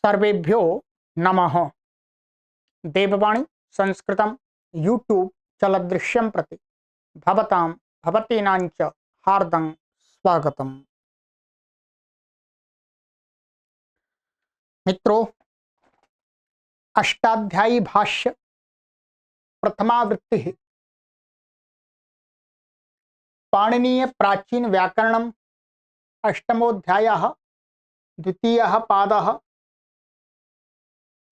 सर्वेभ्यो नमः। देववाणी संस्कृतं यूट्यूब चलदृश्यं प्रति भवतां भवतीनांच हार्दं स्वागतम्। मित्रों, अष्टाध्यायी भाष्य प्रथमावृत्ति पाणिनीय प्राचीन व्याकरणम् अष्टमोऽध्यायः द्वितीयः पादः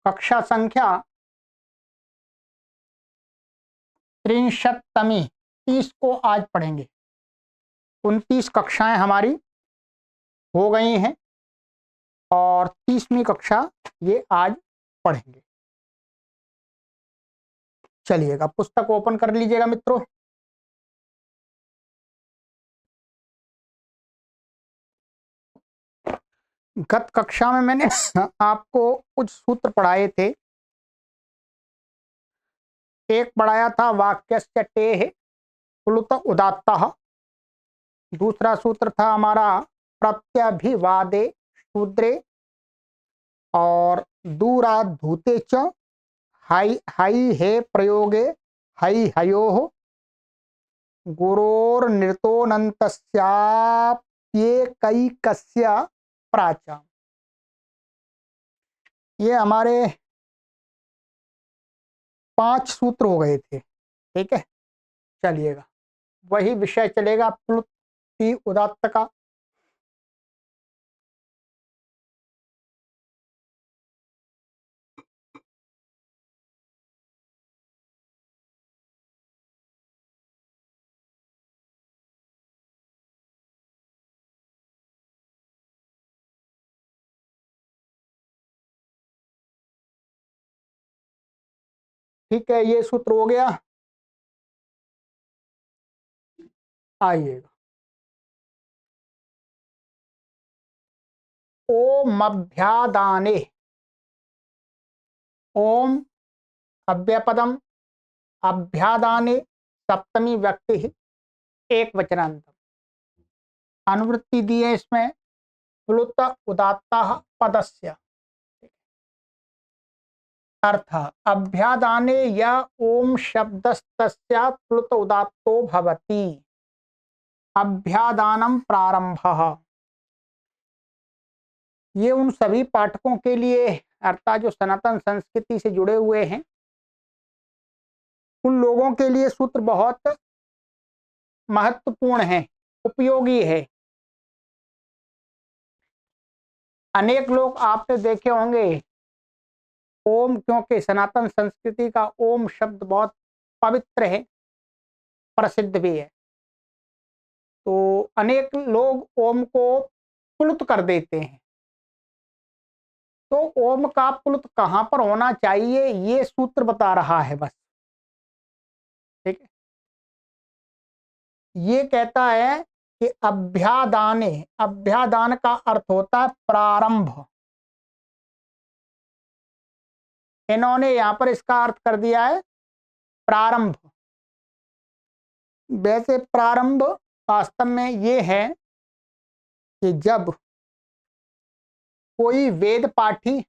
कक्षा संख्या 63 30 को आज पढ़ेंगे। 29 कक्षाएं हमारी हो गई हैं और 30वीं कक्षा ये आज पढ़ेंगे। चलिएगा, पुस्तक ओपन कर लीजिएगा मित्रों। गत कक्षा में मैंने आपको कुछ सूत्र पढ़ाए थे। एक पढ़ाया था वाक्यस्य टेः प्लुत उदात्तः। दूसरा सूत्र था हमारा प्रत्यभिवादे शूद्रे और दूराधूते च हाई हाई हे प्रयोगे हई हयोः गुरोर्निर्तोऽनन्तस्याप्येकैकस्य प्राचा। ये हमारे 5 सूत्र हो गए थे। ठीक है, चलिएगा, वही विषय चलेगा प्लुति उदात्त का। ठीक है, ये सूत्र हो गया। आइएगा, ओम अभ्यादाने, ओम अव्यपदम अभ्यादाने सप्तमी व्यक्ति एक वचनांत। अनुवृत्ति दी है इसमें प्लुत उदात्त पदस्य। अर्थ अभ्यादाने या ओम शब्दस्तस्या प्लुत उदात्तो भवति। अभ्यादानम प्रारंभः। ये उन सभी पाठकों के लिए, अर्थात जो सनातन संस्कृति से जुड़े हुए हैं, उन लोगों के लिए सूत्र बहुत महत्वपूर्ण है, उपयोगी है। अनेक लोग आपने देखे होंगे ओम, क्योंकि सनातन संस्कृति का ओम शब्द बहुत पवित्र है, प्रसिद्ध भी है, तो अनेक लोग ओम को प्लुत कर देते हैं। तो ओम का प्लुत कहां पर होना चाहिए ये सूत्र बता रहा है बस। ठीक है, ये कहता है कि अभ्यादाने, अभ्यादान का अर्थ होता है प्रारंभ। इन्होंने यहां पर इसका अर्थ कर दिया है प्रारंभ। वैसे प्रारंभ वास्तव में ये है कि जब कोई वेद पाठी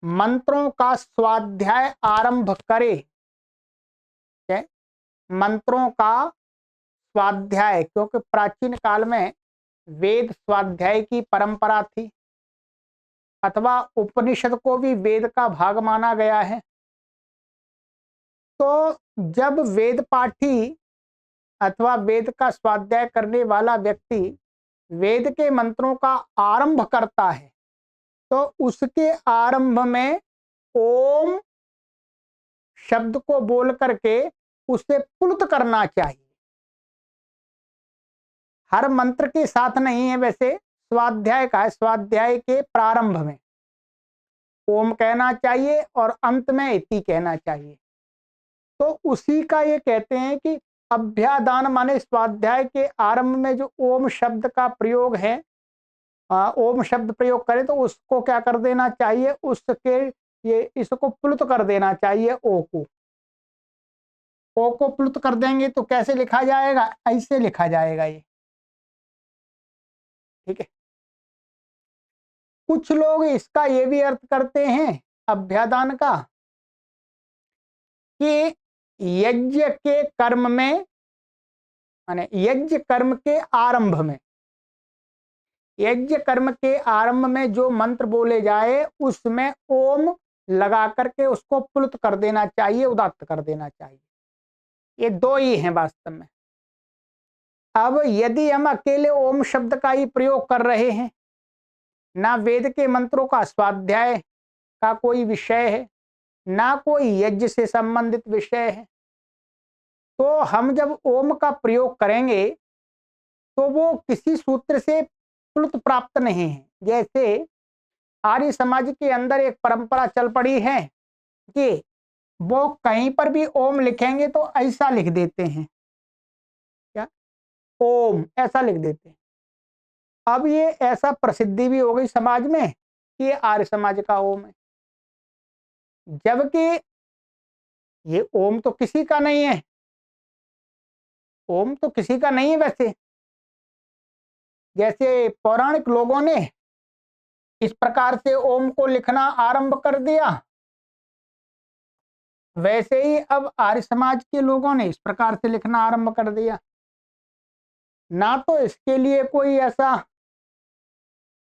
मंत्रों का स्वाध्याय आरंभ करे, मंत्रों का स्वाध्याय, क्योंकि प्राचीन काल में वेद स्वाध्याय की परंपरा थी, अथवा उपनिषद को भी वेद का भाग माना गया है। तो जब वेद पाठी अथवा वेद का स्वाध्याय करने वाला व्यक्ति वेद के मंत्रों का आरंभ करता है, तो उसके आरंभ में ओम शब्द को बोल करके उसे प्लुत करना चाहिए। हर मंत्र के साथ नहीं है, वैसे स्वाध्याय का है, स्वाध्याय के प्रारंभ में ओम कहना चाहिए और अंत में इति कहना चाहिए। तो उसी का ये कहते हैं कि अभ्यादान माने स्वाध्याय के आरंभ में जो ओम शब्द का प्रयोग है, ओम शब्द प्रयोग करें तो उसको क्या कर देना चाहिए, उसके ये इसको प्लुत कर देना चाहिए। ओ को प्लुत कर देंगे तो कैसे लिखा जाएगा, ऐसे लिखा जाएगा ये। ठीक है, कुछ लोग इसका ये भी अर्थ करते हैं अभ्यादान का कि यज्ञ के कर्म में, माने यज्ञ कर्म के आरंभ में, यज्ञ कर्म के आरंभ में जो मंत्र बोले जाए उसमें ओम लगा करके उसको प्लुत कर देना चाहिए, उदात्त कर देना चाहिए। ये दो ही हैं वास्तव में। अब यदि हम अकेले ओम शब्द का ही प्रयोग कर रहे हैं, ना वेद के मंत्रों का स्वाध्याय का कोई विषय है, ना कोई यज्ञ से संबंधित विषय है, तो हम जब ओम का प्रयोग करेंगे तो वो किसी सूत्र से प्लुत प्राप्त नहीं है। जैसे आर्य समाज के अंदर एक परंपरा चल पड़ी है कि वो कहीं पर भी ओम लिखेंगे तो ऐसा लिख देते हैं, क्या ओम ऐसा लिख देते हैं। अब ये ऐसा प्रसिद्धि भी हो गई समाज में कि आर्य समाज का ओम है, जबकि ये ओम तो किसी का नहीं है। ओम तो किसी का नहीं है। वैसे जैसे पौराणिक लोगों ने इस प्रकार से ओम को लिखना आरंभ कर दिया, वैसे ही अब आर्य समाज के लोगों ने इस प्रकार से लिखना आरंभ कर दिया। ना तो इसके लिए कोई ऐसा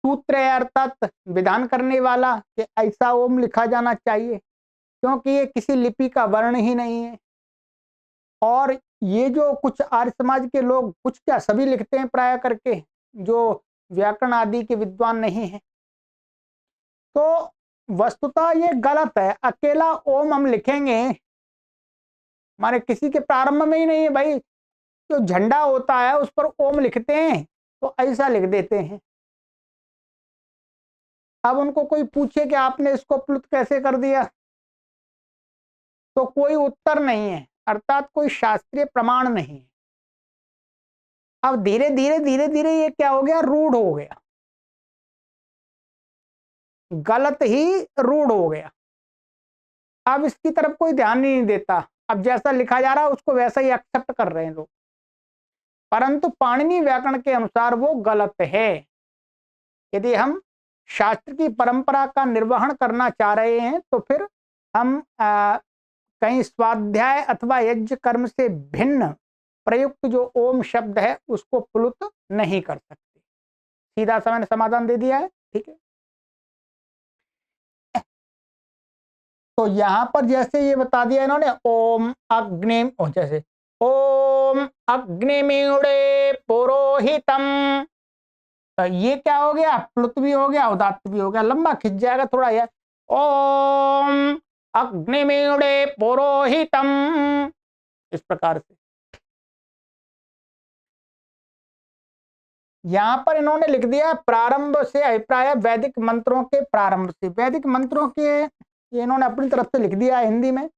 सूत्र है अर्थात विधान करने वाला कि ऐसा ओम लिखा जाना चाहिए, क्योंकि ये किसी लिपि का वर्ण ही नहीं है। और ये जो कुछ आर्य समाज के लोग, कुछ क्या सभी लिखते हैं प्राय करके, जो व्याकरण आदि के विद्वान नहीं है, तो वस्तुतः ये गलत है। अकेला ओम हम लिखेंगे, हमारे किसी के प्रारंभ में ही नहीं है भाई। जो झंडा होता है उस पर ओम लिखते हैं तो ऐसा लिख देते हैं। अब उनको कोई पूछे कि आपने इसको प्लुत कैसे कर दिया, तो कोई उत्तर नहीं है, अर्थात कोई शास्त्रीय प्रमाण नहीं है। अब धीरे धीरे धीरे धीरे ये क्या हो गया, रूढ़ हो गया, गलत ही रूढ़ हो गया। अब इसकी तरफ कोई ध्यान ही नहीं देता। अब जैसा लिखा जा रहा है उसको वैसा ही एक्सेप्ट कर रहे हैं लोग, परंतु पाणिनि व्याकरण के अनुसार वो गलत है। यदि हम शास्त्र की परंपरा का निर्वहन करना चाह रहे हैं तो फिर हम कहीं स्वाध्याय अथवा यज्ञ कर्म से भिन्न प्रयुक्त जो ओम शब्द है उसको प्लुत नहीं कर सकते। सीधा सा मैंने समाधान दे दिया है, ठीक है। तो यहां पर जैसे ये बता दिया इन्होंने, ओम अग्नि, जैसे ओम अग्निमीड़े पुरोहितम, तो ये क्या हो गया, प्लुत भी हो गया, उदात्त भी हो गया। लंबा खिंच जाएगा थोड़ा यह, ओम अग्निमीड़े पुरोहितम, इस प्रकार से। यहां पर इन्होंने लिख दिया प्रारंभ से अभिप्राय वैदिक मंत्रों के प्रारंभ से। वैदिक मंत्रों के ये इन्होंने अपनी तरफ से लिख दिया है हिंदी में।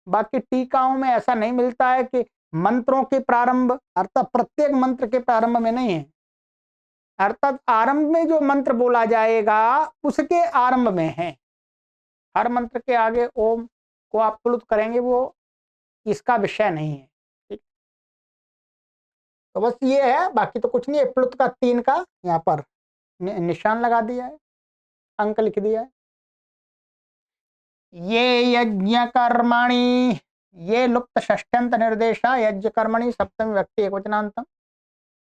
बाकी टीकाओं में ऐसा नहीं मिलता है कि मंत्रों के प्रारंभ, अर्थात प्रत्येक मंत्र के प्रारंभ में नहीं है, अर्थात आरंभ में जो मंत्र बोला जाएगा उसके आरंभ में है। हर मंत्र के आगे ओम को आप प्लुत करेंगे, वो इसका विषय नहीं है, ठीक। तो बस ये है, बाकी तो कुछ नहीं है। प्लुत का 3 का यहाँ पर निशान लगा दिया है, अंक लिख दिया है। ये यज्ञ कर्मणि, ये लुप्त षष्ठ्यंत निर्देशा यज्ञ कर्मणि सप्तमी व्यक्ति एकवचनांतम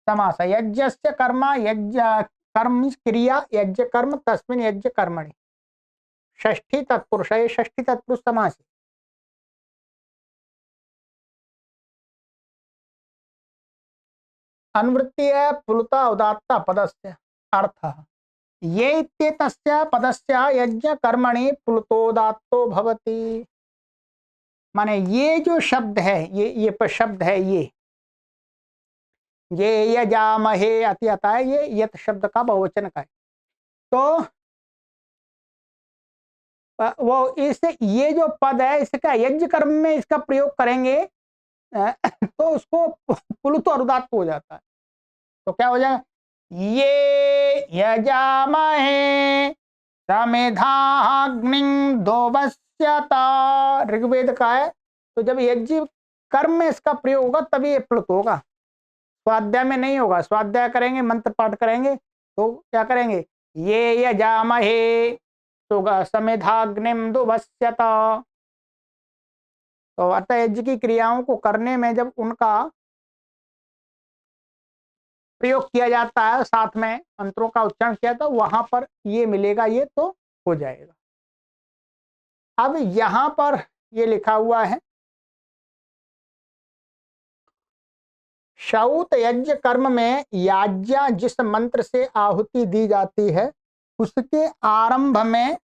समास। यज्ञस्य कर्म, यज्ञ कर्म क्रिया, यज्ञ कर्म तस्मिन् यज्ञ कर्मणि, षष्ठी तत्पुरुष, ये षष्ठी तत्पुरुष समास। अनुवृत्ति है प्लुता उदात्ता पदस्य अर्थः, ये इत्येतस्य पदस्य यज्ञ कर्मणि प्लुतोदात्तो भवति। माने ये जो शब्द है, ये शब्द है, ये यजामहे अति आता है, ये यत शब्द का बहुवचन का है। तो वो इस ये जो पद है इसका यज्ञ कर्म में इसका प्रयोग करेंगे तो उसको प्लुत और उदात्त हो जाता है। तो क्या हो जाएगा, ये यजामहे समेधाग्निं दोवस्यता, ऋग्वेद का है। तो जब यज्ञ कर्म में इसका प्रयोग होगा तभी ये प्लुत होगा, स्वाध्याय में नहीं होगा। स्वाध्याय करेंगे, मंत्र पाठ करेंगे तो क्या करेंगे, ये यजामहे सुगसमिधाग्निम दुभस्यत। तो अतः यज्ञ की क्रियाओं को करने में जब उनका प्रयोग किया जाता है, साथ में मंत्रों का उच्चारण किया, तो वहां पर ये मिलेगा, ये तो हो जाएगा। अब यहां पर ये लिखा हुआ है, श्रौत यज्ञ कर्म में याज्ञा जिस मंत्र से आहुति दी जाती है उसके आरंभ में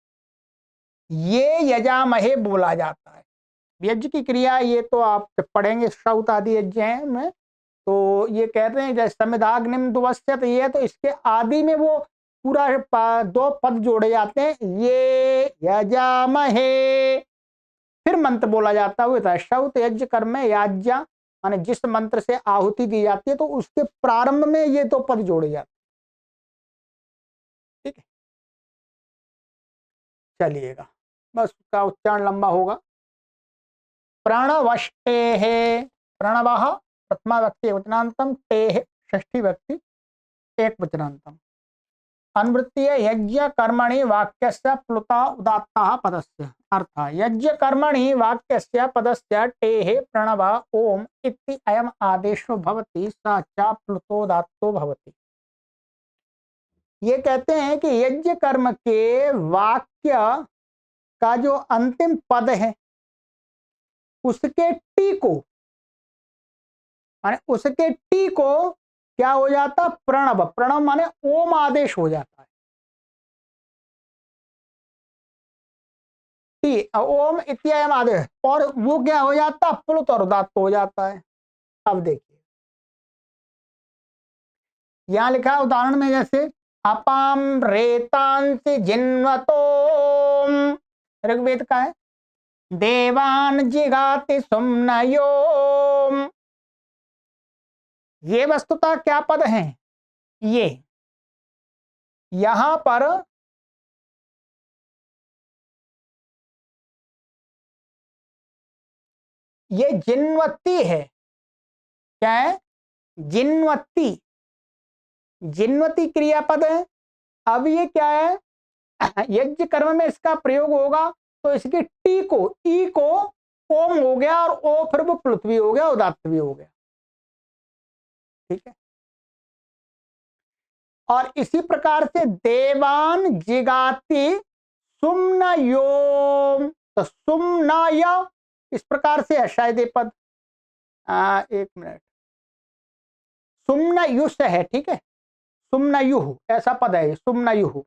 ये यजामहे बोला जाता है। यज्ञ की क्रिया ये तो आप पढ़ेंगे श्रौत आदि यज्ञ में, तो ये कहते हैं जैसे समिधाग्निम दुवस्यत, ये तो इसके आदि में वो पूरा दो पद जोड़े जाते हैं, ये यजामहे, फिर मंत्र बोला जाता है। श्रौत यज्ञ कर्म में याज्ञा माने जिस मंत्र से आहुति दी जाती है तो उसके प्रारंभ में ये तो पद जोड़े जाते हैं। ठीक है, चलिएगा, बस उसका उच्चारण लंबा होगा। प्रणवष्टेः, प्रणवः प्रथमा व्यक्ति वचनांतम, टेः षष्ठी व्यक्ति एक वचनांतम। अनुवृत्तीय यज्ञ कर्मणि वाक्यस्य प्लुता उदात्तः पदस्य। अर्थ यज्ञ कर्मणि वाक्यस्य पदस्य टेः प्रणव ओम इति अयम आदेशो भवति, स च प्लुतोदात्तो भवति। ये कहते हैं कि यज्ञ कर्म के वाक्य का जो अंतिम पद है उसके टी को, माने उसके टी को क्या हो जाता, प्रणव, प्रणव माने ओम आदेश हो जाता है। टी ओम इत्ययम आदेश, और वो क्या हो जाता, प्लुत और उदात्त हो जाता है। अब देखिए यहां लिखा है उदाहरण में, जैसे अपाम रेतांसि जिन्वतो, ऋग्वेद का है, देवान जिगाति सुम्नयो, ये वस्तुतः क्या पद हैं, ये यहां पर ये जिन्वती है, क्या है, जिन्वती, जिन्वती क्रियापद है। अब ये क्या है, यज्ञ कर्म में इसका प्रयोग होगा तो इसकी टी को, ई को ओम हो गया, और ओ फिर वो प्लुत भी हो गया, उदात्त भी हो गया। ठीक है, और इसी प्रकार से देवान जिगाति सुम्नयोम, तो सुम्नाय इस प्रकार से है शायद ये पद, एक मिनट, सुम्नयुष है, ठीक है, सुम्नयुः ऐसा पद है, सुम्नयुः,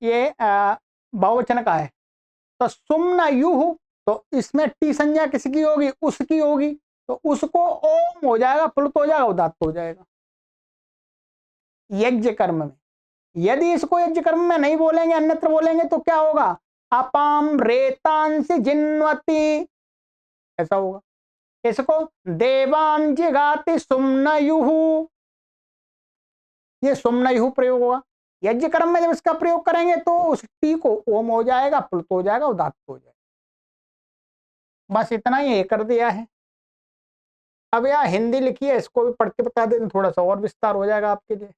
ये बहुवचन का है। तो सुम्नयुः, तो इसमें टी संज्ञा किसकी होगी, उसकी होगी, तो उसको ओम हो जाएगा, प्लुत हो जाएगा, उदात्त हो जाएगा यज्ञ कर्म में। यदि इसको यज्ञ कर्म में नहीं बोलेंगे, अन्यत्र बोलेंगे, तो क्या होगा, अपाम रेतांसि जिन्वति, ऐसा होगा। इसको देवान जिगाति सुम्नयुः, ये सुम्नयुः प्रयोग होगा। यज्ञ कर्म में जब इसका प्रयोग करेंगे तो उस टी को ओम हो जाएगा, प्लुत हो जाएगा, उदात्त हो जाएगा। बस इतना ही कर दिया है। अब यह हिंदी लिखी है, इसको भी पढ़ के बता दें, थोड़ा सा और विस्तार हो जाएगा आपके लिए।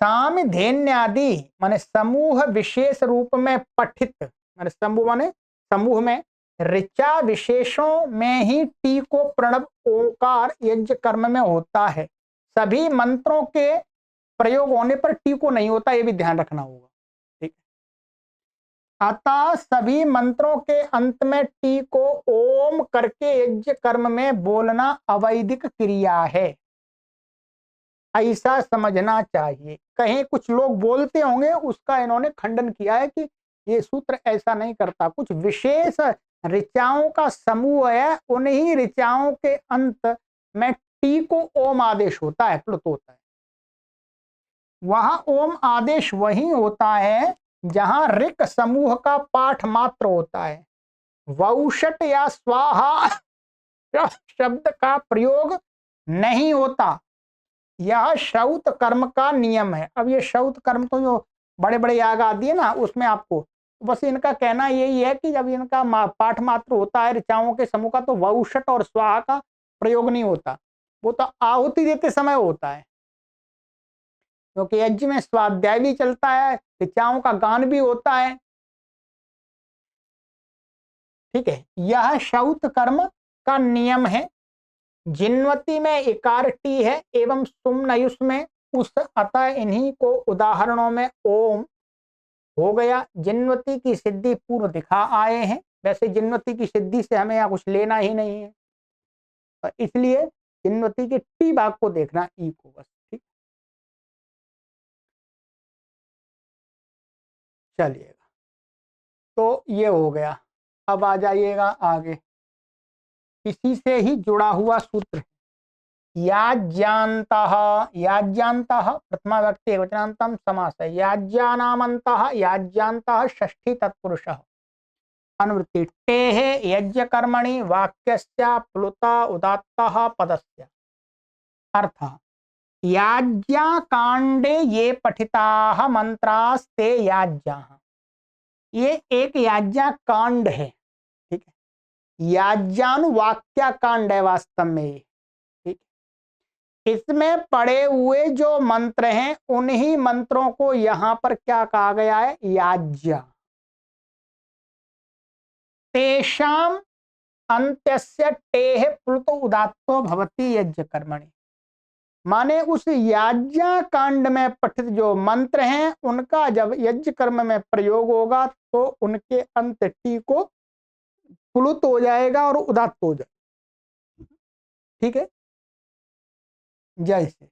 सामधेन्यादि माने समूह विशेष रूप में पठित, माने समूह माने समूह में ऋचा विशेषों में ही टी को प्रणव ओंकार यज्ञ कर्म में होता है। सभी मंत्रों के प्रयोग होने पर टी को नहीं होता, ये भी ध्यान रखना होगा। ठीक है, अतः सभी मंत्रों के अंत में टी को ओम करके यज्ञ कर्म में बोलना अवैदिक क्रिया है, ऐसा समझना चाहिए। कहीं कुछ लोग बोलते होंगे, उसका इन्होंने खंडन किया है कि ये सूत्र ऐसा नहीं करता। कुछ विशेष ऋचाओं का समूह है, उन्हीं ऋचाओं के अंत में टी को ओम आदेश होता है, प्लुत होता है। वहां ओम आदेश वही होता है जहां ऋक समूह का पाठ मात्र होता है, वौषट या स्वाहा शब्द का प्रयोग नहीं होता। यह श्रौत कर्म का नियम है। अब ये श्रौत कर्म तो जो बड़े बड़े याग आदि है ना, उसमें आपको बस इनका कहना यही है कि जब इनका पाठ मात्र होता है ऋचाओं के समूह का, तो वौषट और स्वाहा का प्रयोग नहीं होता, वो तो आहुति देते समय होता है। क्योंकि यज्ञ में स्वाध्याय भी चलता है, ऋचाओं का गान भी होता है। ठीक है, यह शौत कर्म का नियम है। जिन्वती में इकार टी है एवं सुमनयुस में उस, अतः इन्हीं को उदाहरणों में ओम हो गया। जिन्वती की सिद्धि पूर्व दिखा आए हैं। वैसे जिन्वती की सिद्धि से हमें यहाँ कुछ लेना ही नहीं है, तो इसलिए जिन्वती के टी भाग को देखना, ई को बस। ठीक, चलिएगा, तो ये हो गया। अब आ जाइएगा आगे, इसी से ही जुड़ा हुआ सूत्र, याज्ञान्तः। याज्ञान्तः प्रथमा व्यक्ति एकवचनान्तं समास है। याज्ञानामन्तः, याज्ञान्तः षष्ठी तत्पुरुषः। अनुवृत्ति टेः यज्ञ कर्मणि वाक्यस्य प्लुत उदात्तः पदस्य। अर्थ, याज्ञाकांडे ये पठिताः मंत्रास्ते याज्ञाः। ये एक याज्ञा कांड है। ठीक है, याज्ञानुवाक्या कांड है वास्तव में। ठीक, इसमें पढ़े हुए जो मंत्र हैं उन्हीं मंत्रों को यहां पर क्या कहा गया है, याज्ञा। तेषाम अंत्यस्य टेह प्लुत उदात्तो भवति यज्ञ कर्मणि। माने उस याज्ञा कांड में पठित जो मंत्र हैं उनका जब यज्ञ कर्म में प्रयोग होगा तो उनके अंत टी को प्लुत हो जाएगा और उदात्त हो जाएगा। ठीक है, जैसे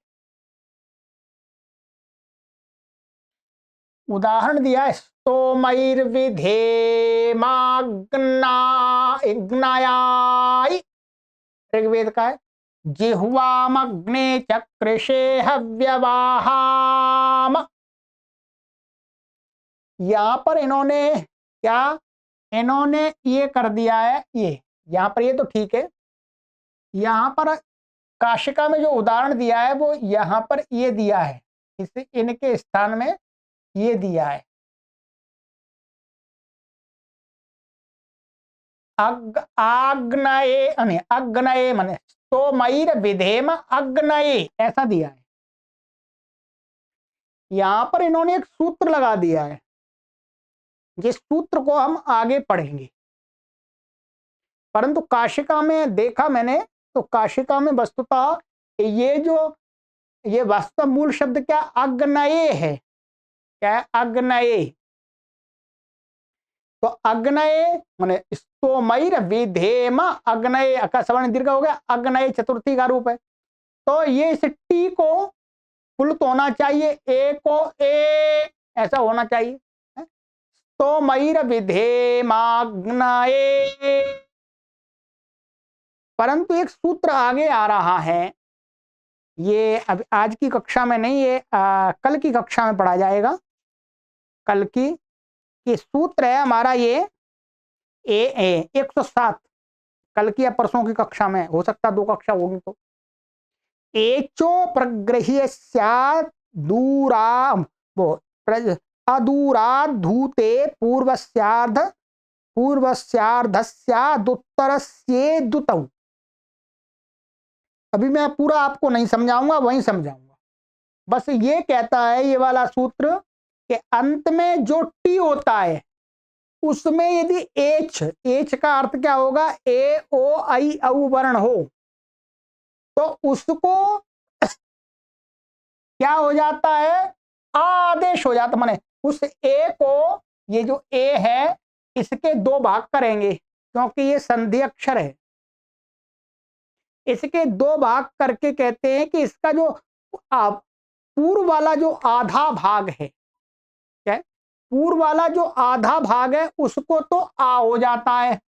उदाहरण दिया है, स्तोमैर्विधेमाग्नायाय, ऋग्वेद का है, जिह्वामग्ने चकृषे हव्यवाहाम। यहां पर इन्होंने क्या, इन्होंने ये कर दिया है, ये यहां पर, ये तो ठीक है। यहां पर काशिका में जो उदाहरण दिया है वो यहां पर ये दिया है, इसे इनके स्थान में ये दिया है। आग्नये अग्नये माने तो मईर विधेम अग्नये, ऐसा दिया है। यहां पर इन्होंने एक सूत्र लगा दिया है, जिस सूत्र को हम आगे पढ़ेंगे। परंतु काशिका में देखा मैंने, तो काशिका में वस्तुतः ये जो ये वास्तव मूल शब्द क्या, अग्नये है। क्या है, अग्नये। तो अग्नये माने स्तोमैर विधेम अग्नये, अका सवर्ण दीर्घ हो गया, अग्नये चतुर्थी का रूप है। तो ये इस टी को प्लुत होना चाहिए, ए को ए ऐसा होना चाहिए। स्तोमैर विधेमाग्नये। परंतु एक सूत्र आगे आ रहा है, ये अब आज की कक्षा में नहीं, ये कल की कक्षा में पढ़ा जाएगा। कल की सूत्र है हमारा ये ए 107, कल की या परसों की कक्षा में, हो सकता 2 कक्षा होगी। तो एचो प्रग्रह्य दूरा वो अदूराधूते पूर्वस्यार्धस्यादुत्तरस्येदुतौ। अभी मैं पूरा आपको नहीं समझाऊंगा, वहीं समझाऊंगा। बस ये कहता है ये वाला सूत्र कि अंत में जो टी होता है उसमें यदि एच का अर्थ क्या होगा, ए ओ आई औ वर्ण हो, तो उसको क्या हो जाता है, आदेश हो जाता। माने उस ए को, ये जो ए है इसके 2 भाग करेंगे, क्योंकि ये संधि अक्षर है। इसके 2 भाग करके कहते हैं कि इसका जो पूर्व वाला जो आधा भाग है, क्या पूर्व वाला जो आधा भाग है उसको तो आ हो जाता है।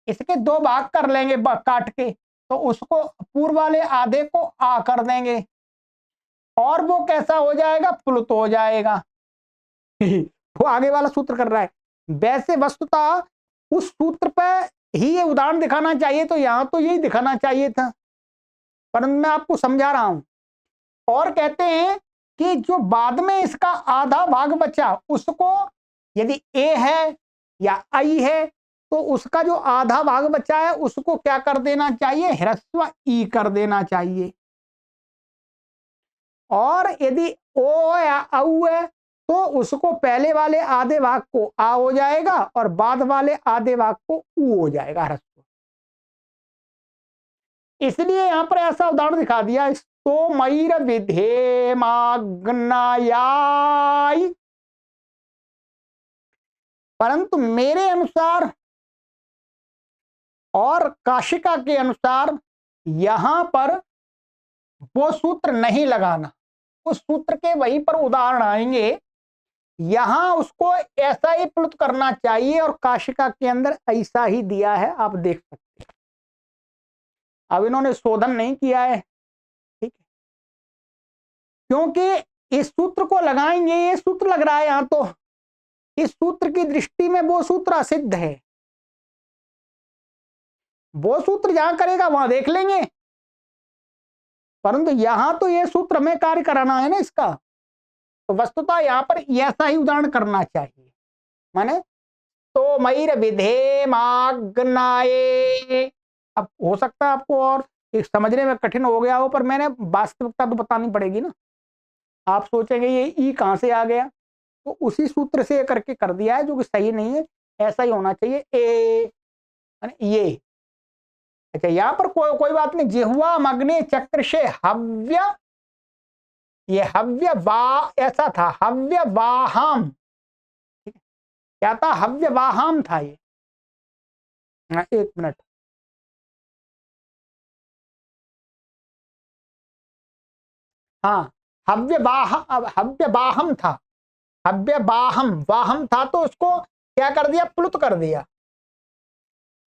इसके 2 भाग कर लेंगे काट के, तो उसको पूर्व वाले आधे को आ कर देंगे और वो कैसा हो जाएगा, प्लुत हो जाएगा। वो आगे वाला सूत्र कर रहा है। वैसे वस्तुतः उस सूत्र पर ही ये उदाहरण दिखाना चाहिए, तो यहां तो यही दिखाना चाहिए था, परंतु मैं आपको समझा रहा हूं। और कहते हैं कि जो बाद में इसका आधा भाग बचा उसको, यदि ए है या आई है, तो उसका जो आधा भाग बचा है उसको क्या कर देना चाहिए, ह्रस्व ई कर देना चाहिए। और यदि ओ या औ है तो उसको पहले वाले आधे भाग को आ हो जाएगा और बाद वाले आधे भाग को ऊ हो जाएगा ह्रस्व। इसलिए यहां पर ऐसा उदाहरण दिखा दिया, तो मईर विधेमाग्नायाय। परंतु मेरे अनुसार और काशिका के अनुसार यहां पर वो सूत्र नहीं लगाना, उस सूत्र के वहीं पर उदाहरण आएंगे, यहां उसको ऐसा ही प्लुत करना चाहिए और काशिका के अंदर ऐसा ही दिया है, आप देख सकते हैं। अब इन्होंने शोधन नहीं किया है, ठीक है, क्योंकि इस सूत्र को लगाएंगे, ये सूत्र लग रहा है यहां, तो इस सूत्र की दृष्टि में वो सूत्र असिद्ध है। वो सूत्र जहां करेगा वहां देख लेंगे, परंतु यहां तो ये सूत्र हमें कार्य कराना है ना इसका, तो वस्तुतः यहां पर ऐसा ही उदाहरण करना चाहिए। माने तो मईर विधे माग्नाये। अब हो सकता है आपको और समझने में कठिन हो गया हो, पर मैंने वास्तविकता तो बतानी पड़ेगी ना। आप सोचेंगे ये ई कहां से आ गया, तो उसी सूत्र से करके कर दिया है, जो कि सही नहीं है, ऐसा ही होना चाहिए ए ये। अच्छा यहां पर कोई बात नहीं, जिह्वा मग्ने चक्र से हव्य, ये हव्य वा ऐसा था, हव्य वाहम, क्या था, हव्य वाहम था ये। एक मिनट, हाँ हव्य वाहम था, हव्य वाहम था, तो उसको क्या कर दिया, प्लुत कर दिया।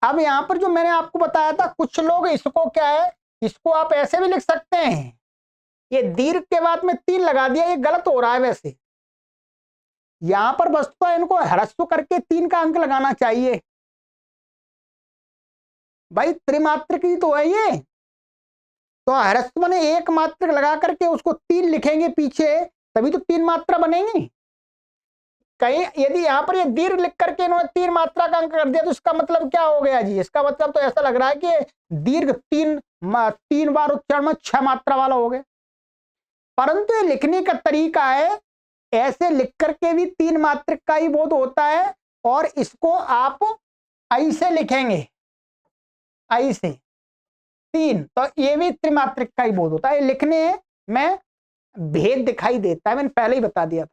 अब यहां पर जो मैंने आपको बताया था, कुछ लोग इसको क्या है, इसको आप ऐसे भी लिख सकते हैं, ये दीर्घ के बाद में 3 लगा दिया, ये गलत हो रहा है वैसे। यहां पर वस्तुतः इनको ह्रस्व करके 3 का अंक लगाना चाहिए भाई, त्रिमात्रक ही तो है ये, तो ह्रस्व ने 1 मात्रक लगा करके उसको 3 लिखेंगे पीछे, तभी तो 3 मात्रा बनेंगी। कहीं यदि यहां पर ये दीर्घ लिख करके इन्होंने 3 मात्रा का अंक कर दिया, तो इसका मतलब क्या हो गया जी, इसका मतलब तो ऐसा लग रहा है कि दीर्घ 3 बार उच्चारण में 6 मात्रा वाला हो गया। परंतु ये लिखने का तरीका है, ऐसे लिख करके भी 3 मात्रक का ही बोध होता है, और इसको आप ऐसे लिखेंगे, ऐसे 3, तो ये भी त्रिमात्रिक का ही बोध होता है। लिखने में भेद दिखाई देता है, मैंने पहले ही बता दिया था।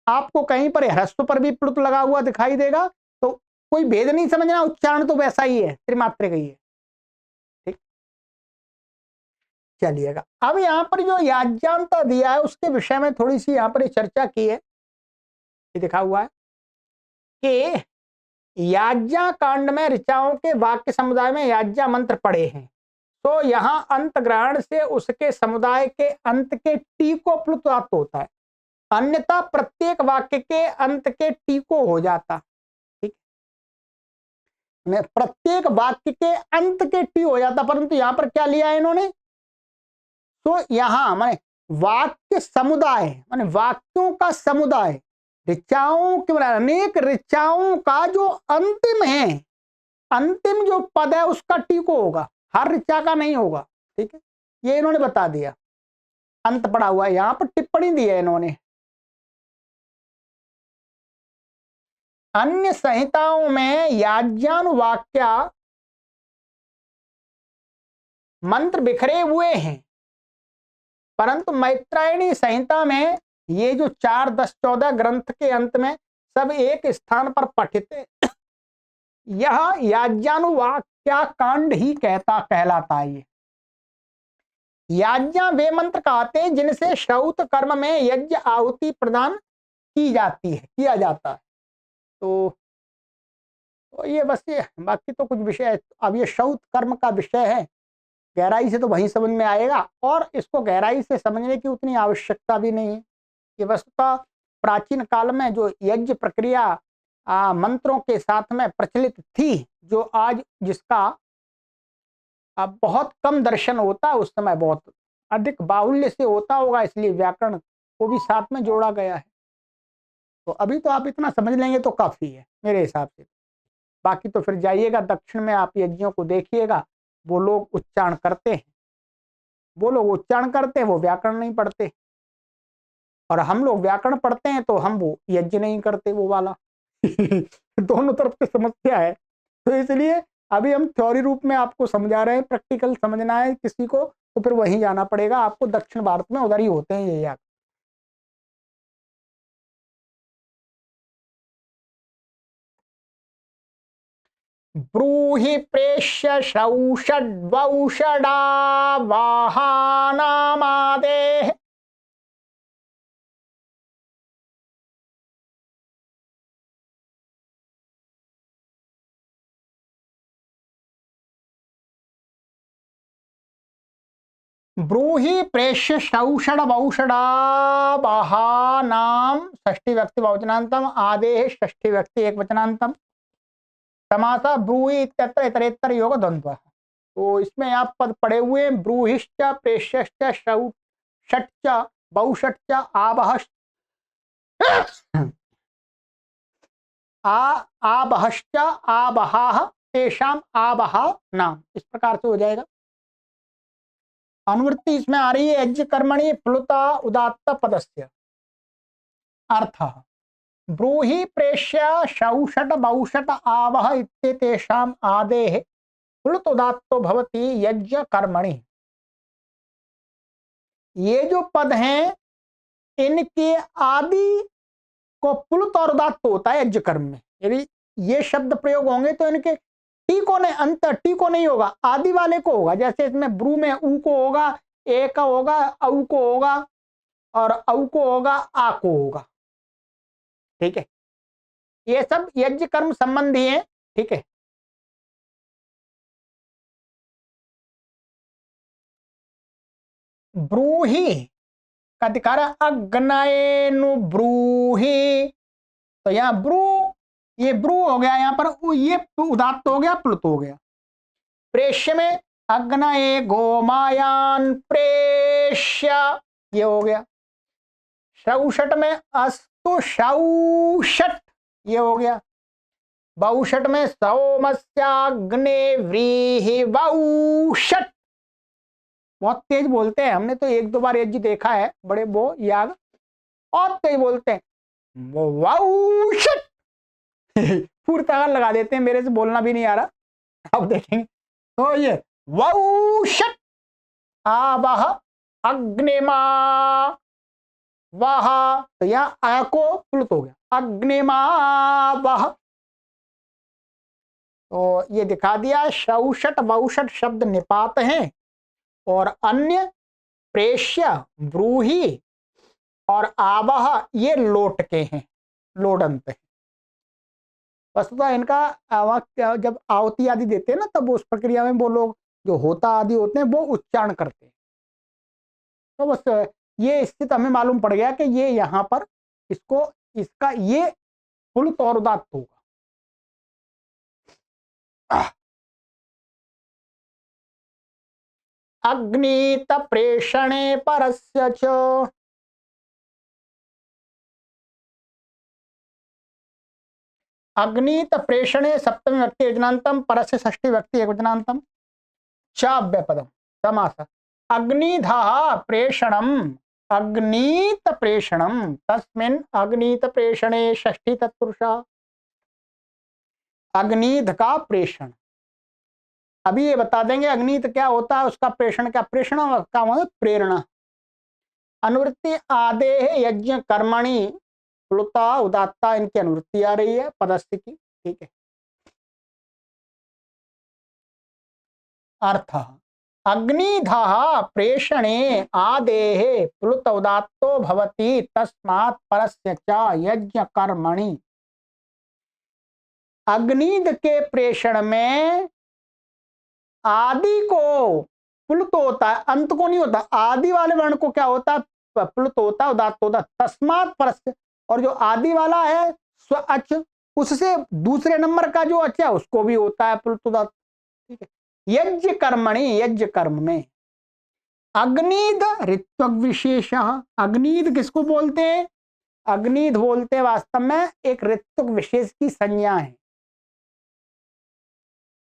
आपको कहीं पर ह्रस्व पर भी प्लुत लगा हुआ दिखाई देगा, तो कोई भेद नहीं समझना, उच्चारण तो वैसा ही है, त्रिमात्रिक ही है, ठीक। चलिएगा, अब यहां पर जो याज्ञांता दिया है उसके विषय में थोड़ी सी यहां पर चर्चा की है। ये दिखा हुआ है कि याज्ञा कांड में ऋचाओं के वाक्य समुदाय में याज्ञा मंत्र पढ़े हैं, तो यहाँ अंत ग्रहण से उसके समुदाय के अंत के टी को प्लुत प्राप्त होता है, अन्यथा प्रत्येक वाक्य के अंत के टी को हो जाता, ठीक, प्रत्येक वाक्य के अंत के टी हो जाता। परंतु यहां पर क्या लिया है इन्होंने, तो यहां माने वाक्य समुदाय, माने वाक्यों का समुदाय, ऋचाओं के अनेक ऋचाओं का जो अंतिम है, अंतिम जो पद है उसका टीको होगा, हर ऋचा का नहीं होगा, ठीक है, ये इन्होंने बता दिया। अंत पड़ा हुआ है, यहां पर टिप्पणी दी है इन्होंने, अन्य संहिताओं में याज्ञानुवाक्या मंत्र बिखरे हुए हैं, परंतु मैत्रायणी संहिता में ये जो 4, 10, 14 ग्रंथ के अंत में सब एक स्थान पर पठित है, यह याज्ञानुवाक्या कांड ही कहलाता है। ये याज्ञा वे मंत्र कहते हैं जिनसे श्रौत कर्म में यज्ञ आहुति प्रदान की जाती है, किया जाता है। तो ये बस ये, बाकी तो कुछ विषय, अब ये श्रौत कर्म का विषय है, गहराई से तो वहीं समझ में आएगा, और इसको गहराई से समझने की उतनी आवश्यकता भी नहीं है। ये वस्तुतः प्राचीन काल में जो यज्ञ प्रक्रिया मंत्रों के साथ में प्रचलित थी, जो आज जिसका बहुत कम दर्शन होता है, उस समय बहुत अधिक बाहुल्य से होता होगा, इसलिए व्याकरण को भी साथ में जोड़ा गया है। तो अभी तो आप इतना समझ लेंगे तो काफी है मेरे हिसाब से। बाकी तो फिर जाइएगा दक्षिण में, आप यज्ञों को देखिएगा, वो लोग उच्चारण करते हैं, वो लोग उच्चारण करते हैं, वो व्याकरण नहीं पढ़ते, और हम लोग व्याकरण पढ़ते हैं तो हम वो यज्ञ नहीं करते, वो वाला। दोनों तरफ की समस्या है। तो इसलिए अभी हम थ्योरी रूप में आपको समझा रहे हैं, प्रैक्टिकल समझना है किसी को तो फिर वहीं जाना पड़ेगा आपको, दक्षिण भारत में उधर ही होते हैं ये याग। ब्रूहि प्रेष्य श्रौषड्वौषडा वाहानामादेः। ब्रूहि प्रेष्य श्रौषड्वौषडा वाहानाम षष्ठी व्यक्ति बहुवचनांतम आदेः षष्ठी व्यक्ति एक वचनांतम समासा ब्रूहि इत्यत्र इतरेतर योग द्वंद्व। तो इसमें आप पद पढ़े हुए ब्रूहिश्च प्रेष्यश्च षट्च बहुषट्च आबहश्च आबहश्च आबहाः तेषाम आबहा नाम, इस प्रकार से हो जाएगा। अनुवृत्ति इसमें आ रही है यज्ञ कर्मणि प्लुता उदात्त पदस्य। अर्थ ब्रूहि प्रेष्य शौषट बहुषट आवह इत्येतेषाम् आदेः प्लुत उदात्तो भवति यज्ञ कर्मणि। ये जो पद हैं इनके आदि को प्लुत और उदात्त होता है यज्ञ कर्म में। यदि ये शब्द प्रयोग होंगे तो इनके टी को नहीं, अंतर टी को नहीं होगा, आदि वाले को होगा। जैसे इसमें ब्रू में ऊ को होगा, ए का होगा, औ को होगा, और औ को होगा, आ को होगा। ठीक है, ये सब यज्ञ कर्म संबंधी है। ठीक है, ब्रूहि का अधिकार अग्नयेनु ब्रूहि। तो यहाँ ब्रू, ये ब्रू हो गया, यहाँ पर ये उदात्त हो गया, प्लुत हो गया। प्रेष्य में अग्नये गोमायान प्रेष्य, ये हो गया। शौषट में अस्तु शौषट, ये हो गया। बहुषट में सौमस्याग्ने व्रीहि बहुषट। बहुत तेज बोलते हैं, हमने तो एक दो बार यज्ञ देखा है, बड़े वो याग बहुत तेज बोलते हैं, बहुषट पूरी तरह लगा देते हैं, मेरे से बोलना भी नहीं आ रहा, अब देखेंगे। तो ये वौषट आवह अग्निमा वह, तो यहाँ आ को प्लुत हो गया, अग्निमा वह। तो ये दिखा दिया शौषट वौषट शब्द निपात हैं, और अन्य प्रेष्य ब्रूहि और आवह ये लोट के हैं, लोडंत है। वस्तुतः इनका जब आवती आदि देते हैं ना, तब उस प्रक्रिया में वो लोग जो होता आदि होते हैं वो उच्चारण करते हैं। तो बस ये स्थित हमें मालूम पड़ गया कि ये यहाँ पर इसको, इसका ये प्लुत और उदात्त होगा। अग्नित प्रेषणे परस्य च, अग्नित प्रेषणे सप्तमी व्यक्ति एकवचनांतम परस्य षष्ठी व्यक्ति एकवचनांतम च अव्यपदम समास। अग्निधः प्रेषणम, अग्नीत प्रेषणम तस्मिन् अग्नीत प्रेषणे षष्ठी तत्पुरुषा। अग्निध का प्रेषण, अभी ये बता देंगे अग्नित क्या होता है, उसका प्रेषण क्या, प्रेषण का मतलब प्रेरणा। अनुवृत्ति आदेः यज्ञ कर्मणि प्लुता उदात्ता, इनकी अनुवृत्ति आ रही है पदस्थ की। ठीक है, अर्थ अग्निधः प्रेषणे आदेः प्लुत उदात्तो भवति तस्मात् परस्य च यज्ञ कर्मणि। अग्निध के प्रेषण में आदि को प्लुत होता है, अंत को नहीं होता। आदि वाले वर्ण को क्या होता है, प्लुत होता है, उदात्त होता है। तस्मात् परस्य, और जो आदि वाला है स्व अच, उससे दूसरे नंबर का जो अच है उसको भी होता है प्लुत उदात्त। ठीक है, यज्ञ कर्मणि, यज्ञ कर्म में अग्निध ऋत्वक विशेष। अग्निध किसको बोलते हैं, अग्निध बोलते हैं वास्तव में एक ऋत्वक विशेष की संज्ञा है।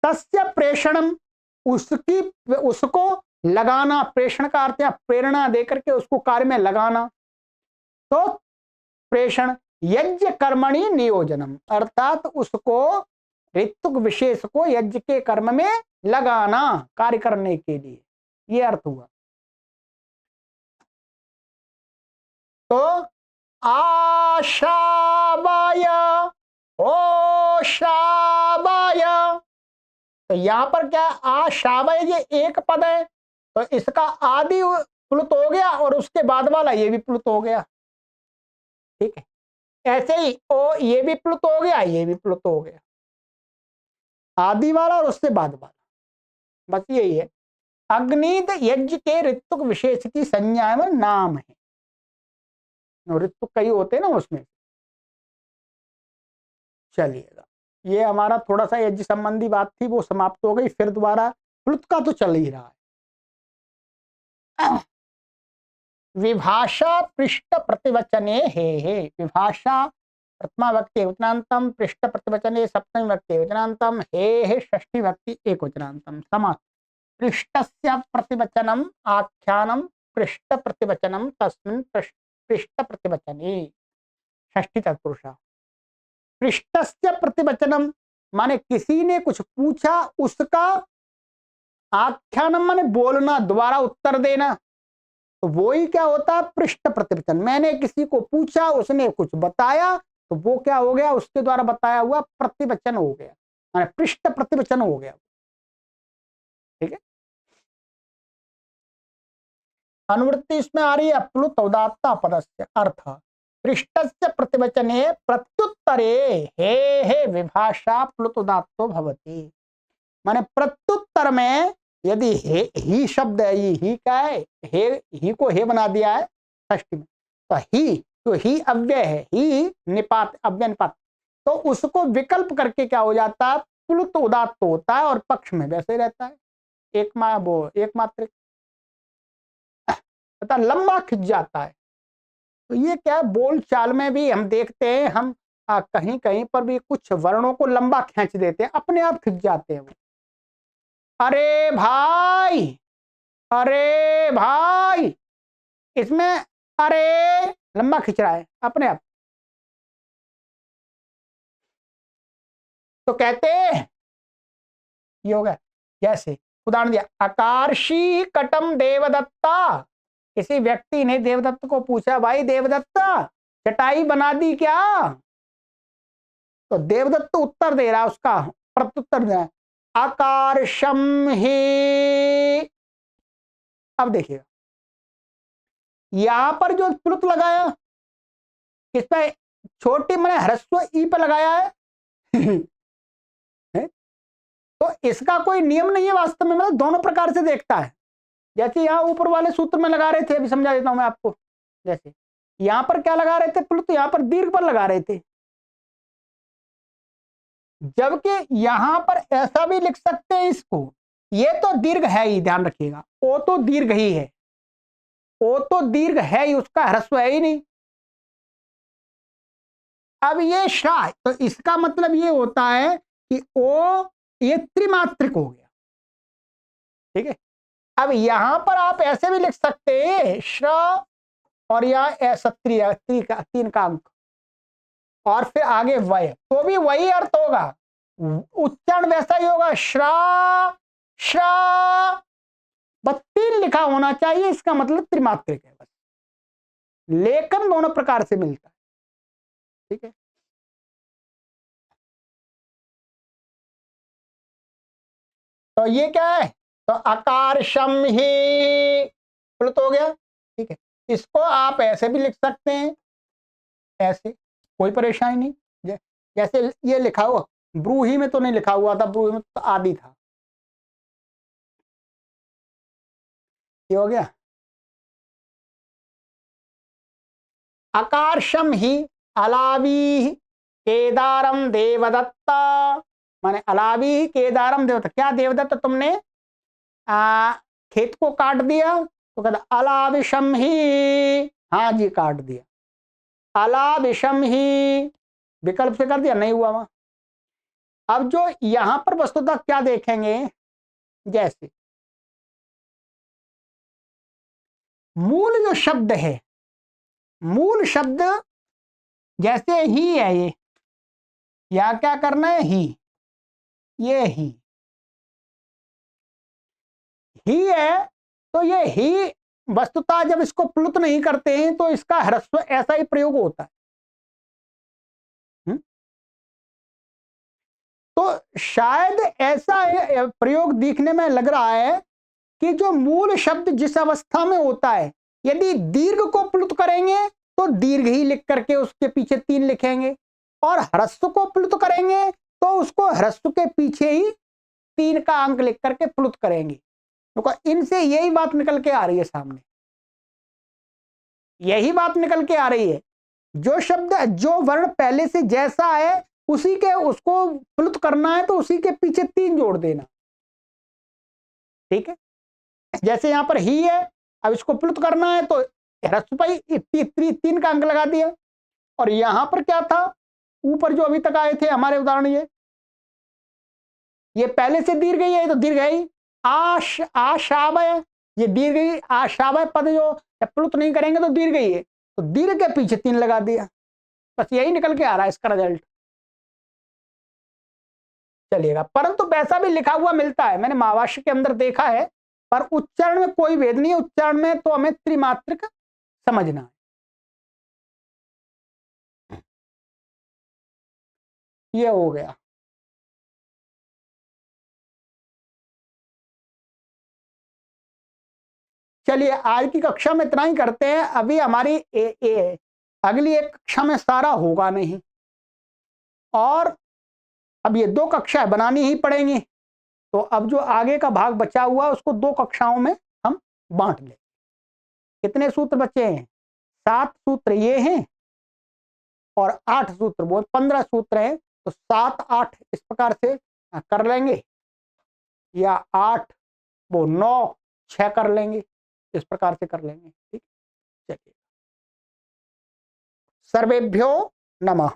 तस्य प्रेषणम, उसकी, उसको लगाना, प्रेषण का अर्थ है प्रेरणा देकर के उसको कार्य में लगाना। तो प्रेषण, यज्ञ कर्मणि नियोजनम, अर्थात उसको ऋतुक विशेष को यज्ञ के कर्म में लगाना, कार्य करने के लिए, यह अर्थ हुआ। तो आशावाय, ओशावाय, तो यहां पर क्या आशावाय, ये एक पद है, तो इसका आदि प्लुत हो गया और उसके बाद वाला ये भी प्लुत हो गया। ठीक है, ऐसे ही ओ ये भी प्लुत हो गया, ये भी प्लुत हो गया, आदि वाला और उससे बाद वाला, बस यही है। अग्निद यज्ञ के ऋतुक विशेष की संज्ञा में नाम है, ऋतुक कई होते हैं ना उसमें। चलिएगा, ये हमारा थोड़ा सा यज्ञ संबंधी बात थी, वो समाप्त हो गई। फिर दोबारा प्लुत का तो चल ही रहा है। विभाषा पृष्ठ प्रतिवचने हे, विभाषा प्रथमा व्यक्ति वचनांतम, पृष्ठ प्रतिवचने सप्तमी व्यक्ति वचनांतम, हे षष्ठी व्यक्ति एक वचनांतम। समास, पृष्ठस्य प्रतिवचनम आख्यानम पृष्ठ प्रतिवचनम तस्मिन् पृष्ठ प्रतिवचने, षष्ठी तत्पुरुषा। पृष्ठस्य प्रतिवचनम माने किसी ने कुछ पूछा, उसका आख्यानम माने बोलना, दोबारा उत्तर देना, तो वो ही क्या होता है पृष्ठ प्रतिवचन। मैंने किसी को पूछा, उसने कुछ बताया, तो वो क्या हो गया, उसके द्वारा बताया हुआ प्रतिवचन हो गया, माने पृष्ठ प्रतिवचन हो गया। ठीक है, अनुवृत्ति इसमें आ रही है प्लुत उदात्ता पदस्य, अर्थ पृष्ठस्य प्रतिवचने प्रत्युत्तरे हे विभाषा प्लुत उदात्तो भवति, माने प्रत्युत्तर में यदि ही शब्द है, ही क्या है, ही को हे बना दिया है षष्ठी में, तो ही, तो ही अव्यय है, ही निपात अव्यय निपात, तो उसको विकल्प करके क्या हो जाता है प्लुत उदात्त होता है, और पक्ष में वैसे रहता है एक मात्रिक, तथा लंबा खिंच जाता है। तो ये क्या है, बोल चाल में भी हम देखते हैं, हम कहीं कहीं पर भी कुछ वर्णों को लंबा खींच देते हैं, अपने आप खिंच जाते हैं वो। अरे भाई, अरे भाई, इसमें अरे लंबा खिंच रहा है अपने आप। तो कहते ये हो गया। जैसे उदाहरण दिया, आकार्षी कटम देवदत्ता, किसी व्यक्ति ने देवदत्त को पूछा, भाई देवदत्त चटाई बना दी क्या? तो देवदत्त उत्तर दे रहा, उसका प्रत्युत्तर दे रहा, आकार्षम ही। अब देखिएगा, यहां पर जो प्लुत लगाया, किस पे, छोटी मैंने ह्रस्व ई पे लगाया है, है? तो इसका कोई नियम नहीं है वास्तव में, मतलब दोनों प्रकार से देखता है। जैसे यहां ऊपर वाले सूत्र में लगा रहे थे, अभी समझा देता हूं मैं आपको। जैसे यहां पर क्या लगा रहे थे प्लुत, यहां पर दीर्घ पर लगा रहे थे, जबकि यहां पर ऐसा भी लिख सकते हैं इसको, ये तो दीर्घ है ही, ध्यान रखिएगा, ओ तो दीर्घ ही है, ओ तो दीर्घ है ही, उसका ह्रस्व है ही नहीं। अब ये शा, तो इसका मतलब ये होता है कि ओ ये त्रिमात्रिक हो गया। ठीक है, अब यहां पर आप ऐसे भी लिख सकते हैं श्र, और यह सत्रिय तीन का अंक, और फिर आगे वय, तो भी वही अर्थ होगा, उच्चारण वैसा ही होगा, श्रा श्रा, बस तीन लिखा होना चाहिए, इसका मतलब त्रिमात्रिक है बस, लेकिन दोनों प्रकार से मिलता है। ठीक है, तो ये क्या है, तो आकार्षम ही प्लुत हो गया। ठीक है, इसको आप ऐसे भी लिख सकते हैं, ऐसे कोई परेशानी नहीं। जैसे ये लिखा हुआ, ब्रूही में तो नहीं लिखा हुआ था, ब्रूही में तो आदि था, ये हो गया। आकार्षम ही अलावी केदारम देवदत्ता, माने अलावी केदारम देवदत्ता, क्या देवदत्त तुमने खेत को काट दिया? तो कहता अलाविषम ही, हाँ जी काट दिया, अलाविषम ही, विकल्प से कर दिया, नहीं हुआ वहां। अब जो यहां पर वस्तुतः क्या देखेंगे, जैसे मूल जो शब्द है, मूल शब्द जैसे ही है ये, या क्या करना है, ये ही है, तो ये ही वस्तुतः जब इसको प्लुत नहीं करते हैं तो इसका ह्रस्व ऐसा ही प्रयोग होता है। तो शायद ऐसा प्रयोग दिखने में लग रहा है कि जो मूल शब्द जिस अवस्था में होता है, यदि दीर्घ को प्लुत करेंगे तो दीर्घ ही लिख करके उसके पीछे 3 लिखेंगे, और ह्रस्व को प्लुत करेंगे तो उसको ह्रस्व के पीछे ही 3 का अंक लिख करके प्लुत करेंगे। तो इनसे यही बात निकल के आ रही है सामने, यही बात निकल के आ रही है। जो शब्द, जो वर्ण पहले से जैसा है उसी के उसको प्लुत करना है तो उसी के पीछे 3 जोड़ देना। ठीक है, जैसे यहां पर ही है, अब इसको प्लुत करना है तो ह्रस्व पर 3 का अंक लगा दिया। और यहां पर क्या था, ऊपर जो अभी तक आए थे हमारे उदाहरण, ये पहले से दीर्घ ही है तो दीर्घ है ही। आशावय, ये दीर्घ ही, आशावय पद जो प्लुत नहीं करेंगे तो दीर्घ ही है, तो दीर्घ के पीछे 3 लगा दिया। बस यही निकल के आ रहा है इसका रिजल्ट। चलिएगा, परंतु वैसा भी लिखा हुआ मिलता है, मैंने महाभाष्य के अंदर देखा है, पर उच्चारण में कोई भेद नहीं है। उच्चारण में तो हमें त्रिमात्रिक समझना है। ये हो गया। चलिए, आज की कक्षा में इतना ही करते हैं। अभी हमारी अगली एक कक्षा में सारा होगा नहीं, और अब ये 2 कक्षाएं बनानी ही पड़ेंगी। तो अब जो आगे का भाग बचा हुआ है उसको 2 कक्षाओं में हम बांट लें। कितने सूत्र बचे हैं? 7 सूत्र ये हैं और 8 सूत्र वो 15 सूत्र हैं। तो 7 8 इस प्रकार से कर लेंगे, या 8 वो 9 6 कर लेंगे, इस प्रकार से कर लेंगे। ठीक, चलिए, सर्वेभ्यो नमः।